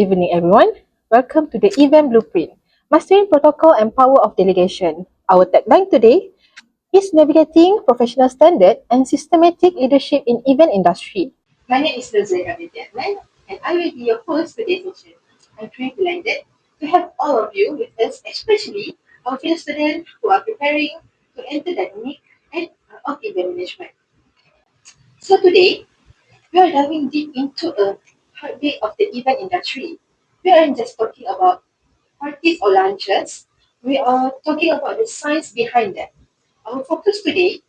evening, everyone. Welcome to the Event Blueprint, Mastering Protocol and Power of Delegation. Our tagline today is Navigating Professional Standard and Systematic Leadership in Event Industry. My name is Rosalia Abidjan, and I will be your host for today's session. I'm truly delighted to have all of you with us, especially our fellow students who are preparing to enter the unique and of event management. So today, we are diving deep into a heartbeat of the event industry. We aren't just talking about parties or lunches. We are talking about the science behind them. Our focus today,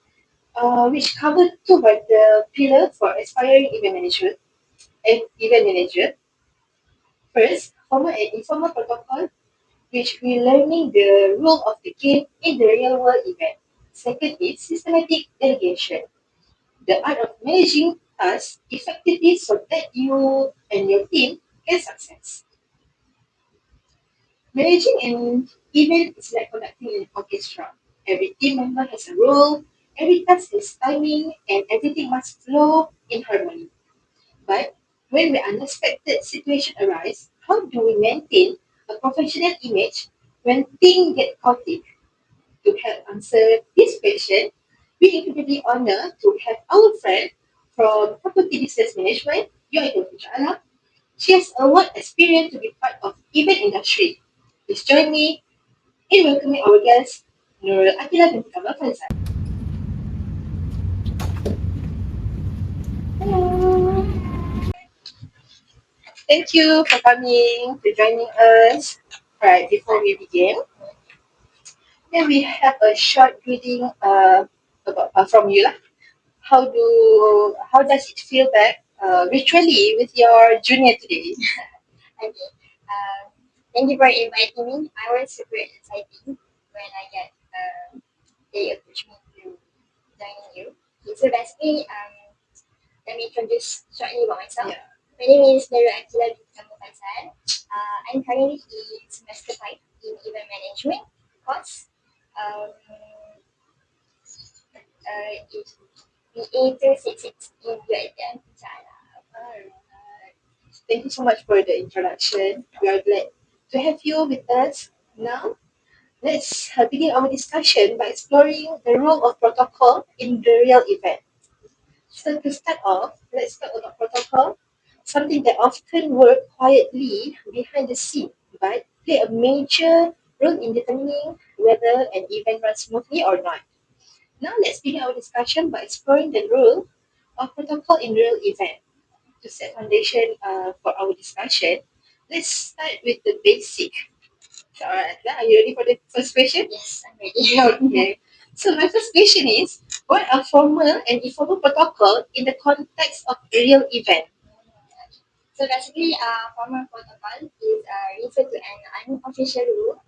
which covers two vital pillars for aspiring event manager. First, formal and informal protocol, which we learning the rule of the game in the real world event. Second is systematic delegation, the art of managing tasks effectively so that you and your team can success. Managing an event is like conducting an orchestra. Every team member has a role, every task has timing, and everything must flow in harmony. But when the unexpected situation arise, how do we maintain a professional image when things get chaotic? To help answer this question, we incredibly honored to have our friend from Faculty Business Management, Yoido Fujala. She has a wide experience to be part of event industry. Please join me in welcoming our guest, Nurul Akila binti Kamal Faizal. Hello. Thank you for coming to joining us. Right, before we begin, then we have a short greeting from you lah. How does it feel back virtually with your junior today? Okay. Thank you for inviting me. I was super excited when I get the opportunity to join you. Okay, so basically, let me introduce shortly about myself. Yeah. My name is Nurul Akila binti Kamal Faizal. I'm currently in semester 5 in event management course. It's BA266 in UITM China. Alright. Thank you so much for the introduction. We are glad to have you with us now. Let's begin our discussion by exploring the role of protocol in the real event. So to start off, let's talk about protocol, something that often work quietly behind the scene, but play a major role in determining whether an event runs smoothly or not. Now let's begin our discussion by exploring the role of protocol in real event. To set foundation for our discussion, let's start with the basic. So, alright, are you ready for the first question? Yes, I'm ready. Okay. So my first question is, what are formal and informal protocol in the context of real event? So basically, formal protocol is referred to an unofficial rule,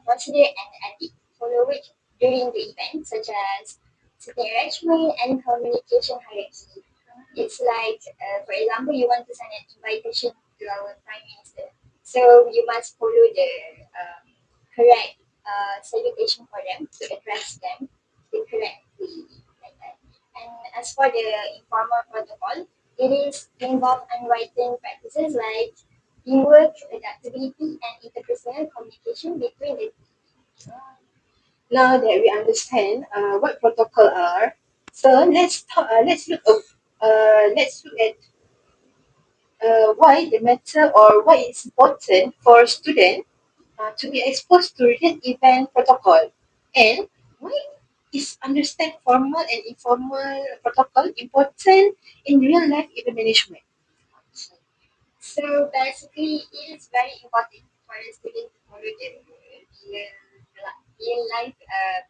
procedure, and ethic followed during the event, such as sitting arrangement and communication hierarchy. It's like, for example, you want to send an invitation to our prime minister, so you must follow the correct salutation for them to address them the correct way, like that. And as for the informal protocol, it is involved unwritten practices like teamwork, adaptability, and interpersonal communication between the Now that we understand what protocol are, so let's look at why the matter or why it's important for students to be exposed to real event protocol, and why is understand formal and informal protocol important in real life event management. So basically, it is very important for the student to follow the real life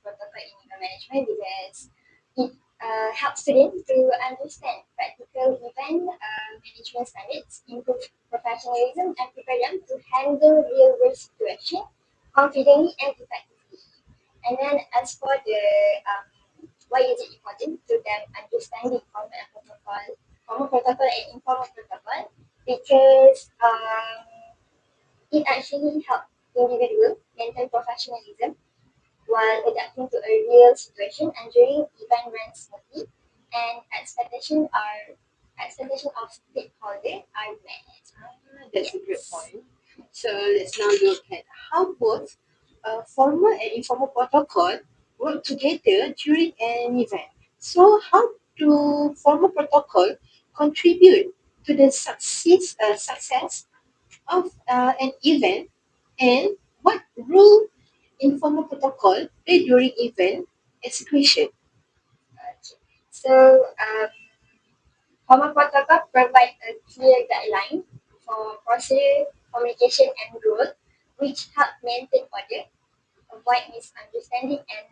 protocol in event management because it helps students to understand practical event management standards, improve professionalism, and prepare them to handle real world situations confidently and effectively. And then as for the why is it important to them understanding formal protocol and informal protocol? Because it actually helps individual maintain professionalism while adapting to a real situation, ensuring event runs smoothly, and expectations are expectation of stakeholder are met. That's a great Yes. point. So let's now look at how both formal and informal protocol work together during an event. So how do formal protocol contribute to the success of an event, and what role informal protocol play during event execution? Okay. So, common protocol provide a clear guideline for procedure, communication, and rule, which help maintain order, avoid misunderstanding, and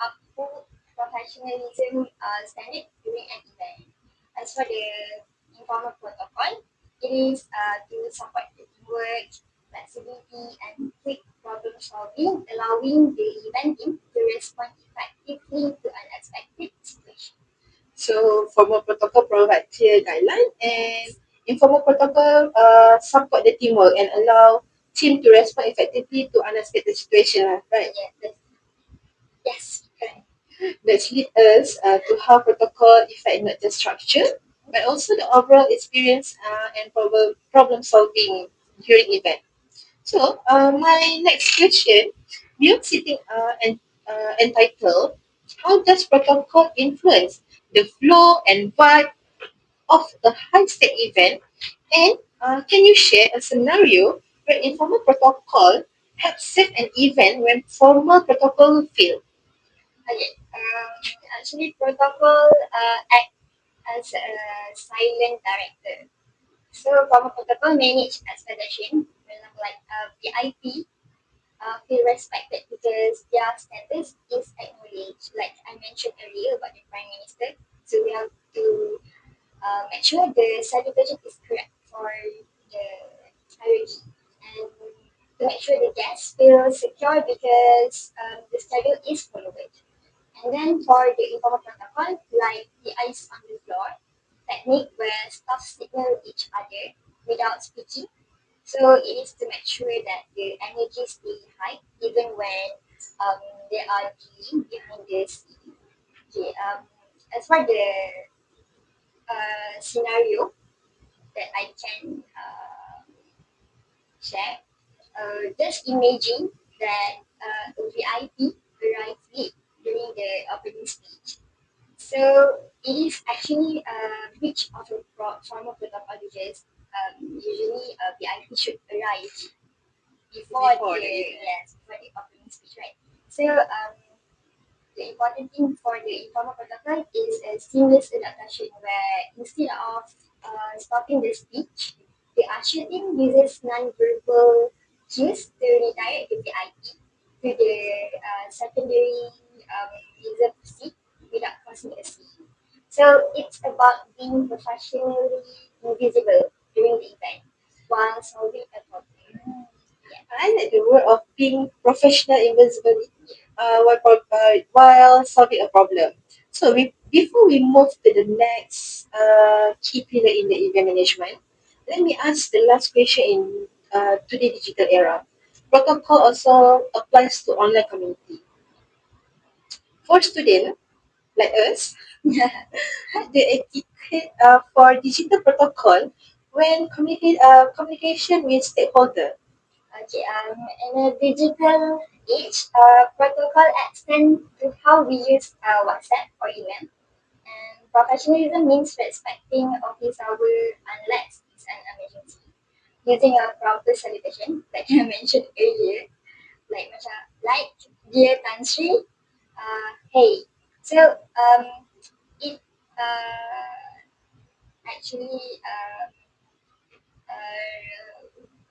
uphold professionalism standard during an event. As for the informal protocol, it is to support the teamwork, flexibility, and quick problem solving, allowing the event team to respond effectively to unexpected situations. So formal protocol provide clear guideline, and informal protocol support the teamwork and allow team to respond effectively to unexpected situation, right? Yeah, yes, correct. That lead us to how protocol affect not just structure, but also the overall experience and problem solving during event. So my next question, beyond sitting entitled, how does protocol influence the flow and vibe of a high-stake event? And can you share a scenario where informal protocol helps save an event when formal protocol fail? Okay. Actually, protocol act as a silent director. So, from a protocol manage expedition, like VIP, feel respected because their status is acknowledged. Like I mentioned earlier about the Prime Minister, so we have to make sure the salutation is correct for the hierarchy and to make sure the guests feel secure because the schedule is followed. And then for the informal protocol, like the ice on the floor technique where staff signal each other without speaking. So it is to make sure that the energy stay high even when um, they are dealing behind the scene. Okay, as for the scenario that I can share, just imagine that a VIP arrives late during the opening speech. So it is actually a breach of a formal protocol because usually a VIP should arrive before Before the the event. yes before the opening speech, right? So the important thing for the informal protocol is a seamless adaptation where instead of stopping the speech, the usher team uses non-verbal cues to redirect the VIP to the secondary reserved seat without causing a scene. So it's about being professionally invisible during the event while solving a problem. Yeah. I like the word of being professional invisibly while solving a problem. So before we move to the next key pillar in the event management, let me ask the last question in today's digital era. Protocol also applies to online community. For students like us, what the etiquette for digital protocol when communication with stakeholder? Okay, in a digital age, protocol extend to how we use WhatsApp or email. And professionalism means respecting office hour unless it's an emergency. Using a proper salutation, like I mentioned earlier, like dear Tan Sri, hey. So it actually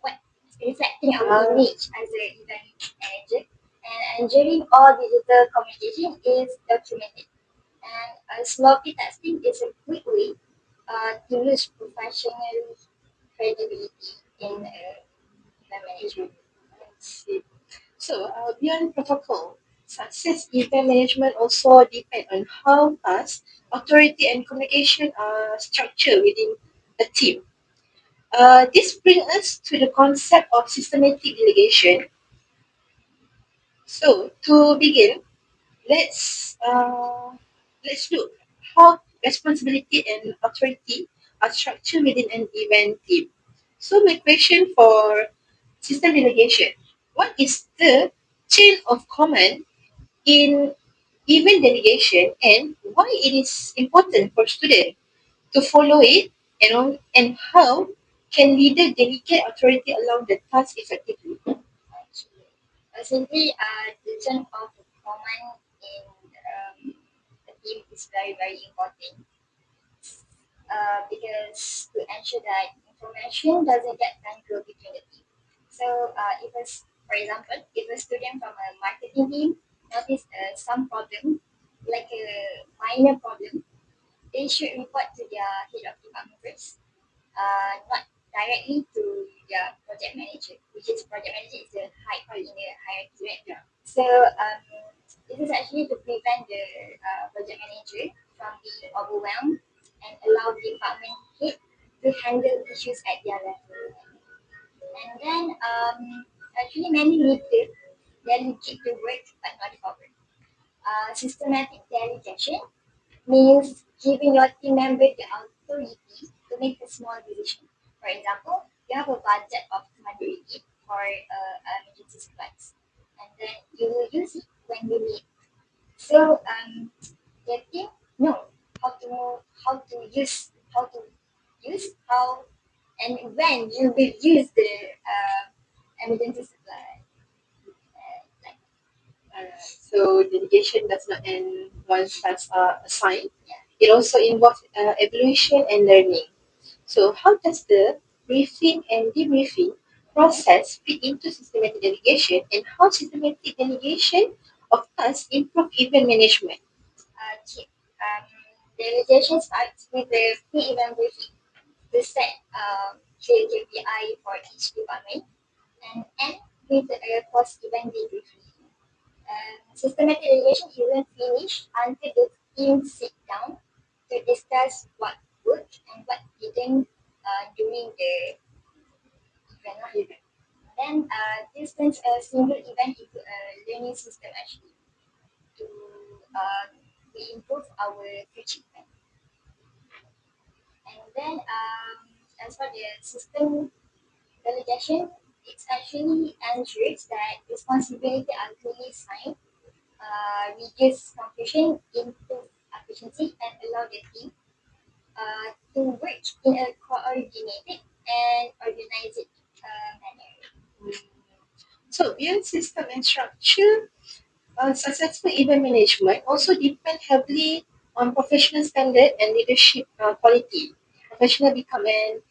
what reflecting our Uh, image as an event manager. And ensuring all digital communication is documented. And sloppy testing is a quick way to lose professional credibility in event management. let's see. So, beyond protocol, success event management also depend on how fast authority and communication are structured within a team. This brings us to the concept of systematic delegation. So, to begin, let's uh, let's look how responsibility and authority are structured within an event team. So my question for system delegation, what is the chain of command in event delegation and why it is important for students to follow it and how can leader delegate authority along the task effectively? Actually, simply the chain of command in a team is very very important because to ensure that information doesn't get tangled between the team. So if a, for example, if a student from a marketing team notice some problem, like a minor problem, they should report to their head of department first, not directly to their project manager, which is project manager is the high part in the hierarchy, right? Yeah. So this is actually to prevent the project manager from being overwhelmed and allow the department head to handle issues at their level. And then actually many leaders delegate the work but not the power. Systematic delegation means giving your team member the authority to make a small decision. For example, you have a budget of 200 for emergency supplies, and then you will use it when you need. So the team know how to use how and when you will use the emergency supply. Like So delegation does not end once tasks are assigned. yeah, It also involves evaluation and learning. So how does the briefing and debriefing process fit into systematic delegation and how systematic delegation of tasks improve event management? okay. Delegation starts with the pre-event briefing to set clear KPI for each department and end with a post-event debriefing. Systematic evaluation isn't finished until the team sit down to discuss what worked and what didn't during the event. Then this turns a single event into a learning system actually to improve our future event. And then as for the system delegation, it's actually ensures that responsibility are clearly assigned, reduce confusion, improve efficiency, and allow the team to work in a coordinated and organized manner. So beyond system and structure, successful event management also depend heavily on professional standard and leadership quality. Professional become an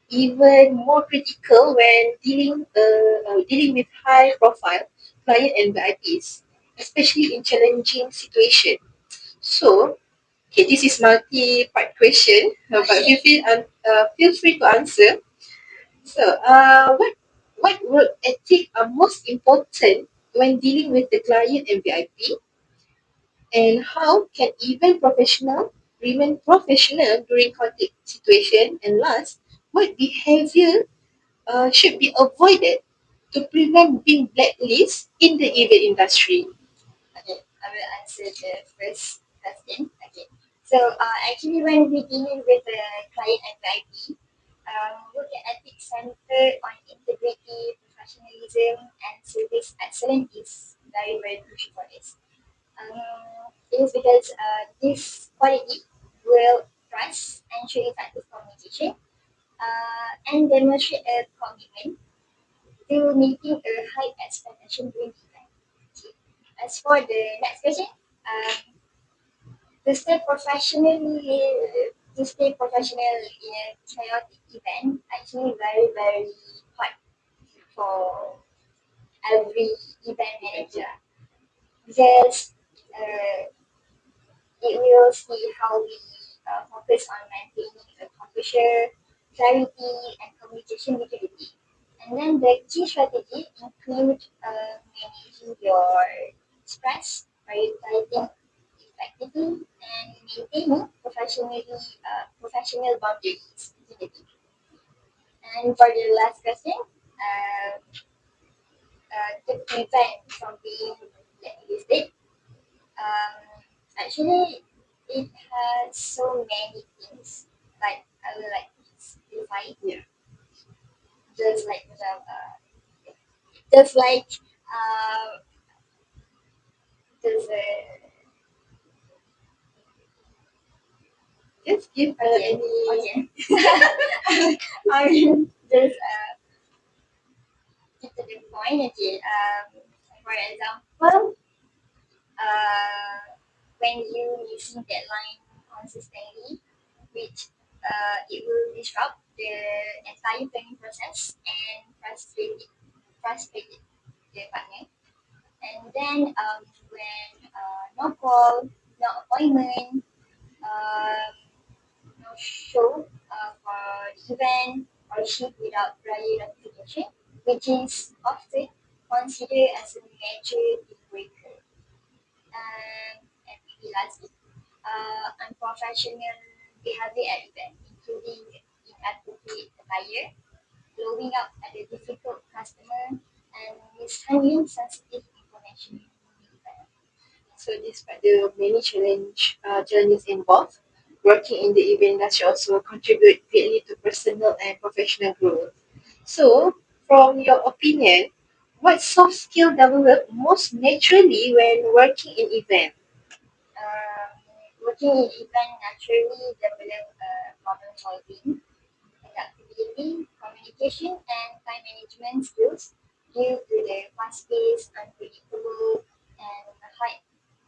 even more critical when dealing with high profile client and VIPs, especially in challenging situation. So, okay, this is multi-part question, but feel free to answer. So, what work ethic are most important when dealing with the client and VIP, and how can even professional remain professional during conflict situation? And last, what behavior should be avoided to prevent being blacklisted in the event industry? Okay, I will answer the first question. Okay, so actually, when we dealing with the client and VIP, work ethics center on integrity, professionalism, and service excellence is very very crucial for this. It is because this quality will trust, ensure effective communication, and demonstrate a commitment to meeting a high expectation during the event. Okay. As for the next question, um, to stay professionally to stay professional in a chaotic event actually very very hard for every event manager because uh, it will see how we focus on maintaining a composure, clarity, and communication between the team. And then the key strategy include managing your stress, prioritizing effectively, and maintaining professional boundaries between the team. And for the last question, to prevent from being blacklisted, actually, it has so many things. Like I will right? Yeah. Just like just like just Just give okay, any. okay. I mean, just get to the point. Okay. For example, when you missing deadline consistently, which it will disrupt the entire planning process and frustrate the partner. And then when no call, no appointment, um, no show for the event or shoot without prior notification, which is often considered as a major deal breaker. And maybe lastly, unprofessional behavior at event, including inappropriate attire, blowing up at a difficult customer, and mishandling sensitive information. So despite the many challenges involved, working in the event industry also contribute greatly to personal and professional growth. So, from your opinion, what soft skill develop most naturally when working in event? Working in event naturally develop problem solving, adaptability, communication, and time management skills due to the fast-paced, unpredictable, and high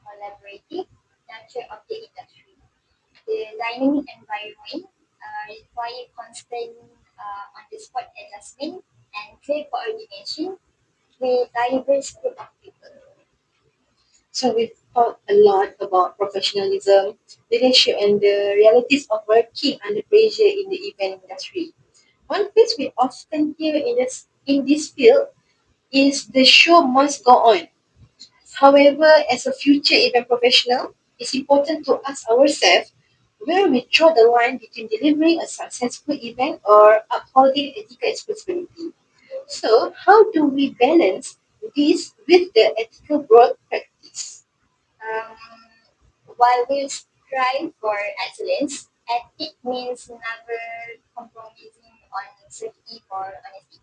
collaborative nature of the industry. The dynamic environment require constant on-the-spot adjustment and clear coordination with diverse group of people. So we've talked a lot about professionalism, leadership, and the realities of working under pressure in the event industry. One phrase we often hear in this field is the show must go on. However, as a future event professional, it's important to ask ourselves where we draw the line between delivering a successful event or upholding ethical responsibility. So, how do we balance this with the ethical broad practice? Um, while we strive for excellence, ethic means never compromising on safety for honesty.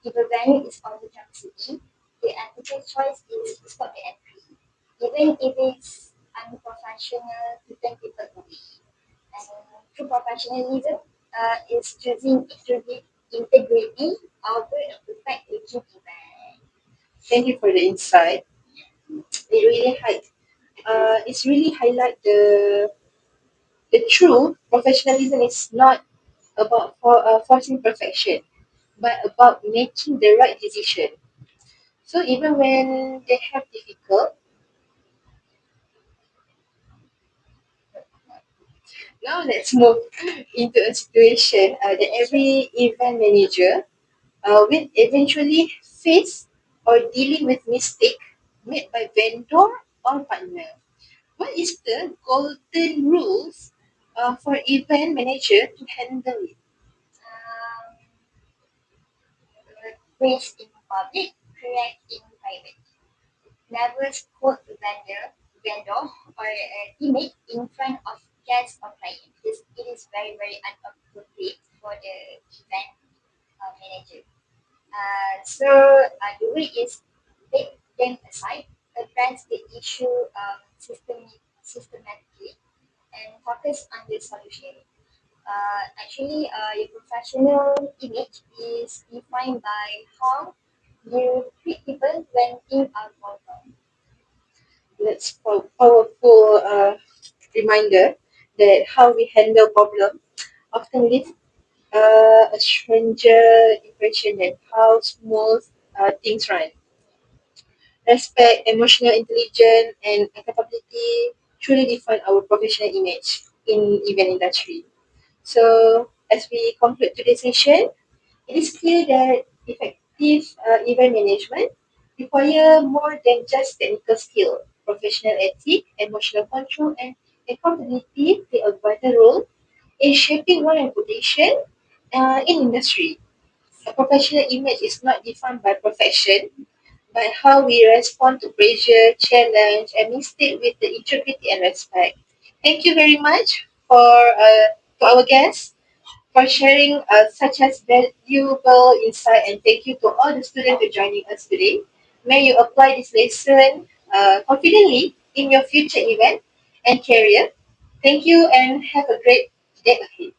If a venue is on the capacity, the ethical choice is to stop the entry, even if it's unprofessional to turn people away. And true professionalism is choosing integrity over a perfect looking event. Thank you for the insight. It's really highlight the true professionalism is not about forcing perfection, but about making the right decision. So even when they have difficult, now let's move into a situation that every event manager will eventually face or dealing with mistake made by vendor or partner. What is the golden rules for event manager to handle it? Um, praise in public, correct in private. Never quote a vendor or a teammate in front of guests or clients. It is very, very inappropriate for the event manager. So the way is take them aside, address the issue systematically, and focus on the solution. Your professional image is defined by how you treat people when things are going wrong. That's powerful reminder that how we handle problem often leaves a stranger impression that how smooth things run. Respect, emotional intelligence, and accountability truly define our professional image in event industry. So, as we conclude today's session, it is clear that effective event management require more than just technical skill. Professional ethics, emotional control, and accountability play a vital role in shaping one reputation in industry. A professional image is not defined by profession, but how we respond to pressure, challenge, and mistake with the integrity and respect. Thank you very much for to our guests for sharing such as valuable insight, and thank you to all the students for joining us today. May you apply this lesson confidently in your future event and career. Thank you and have a great day ahead.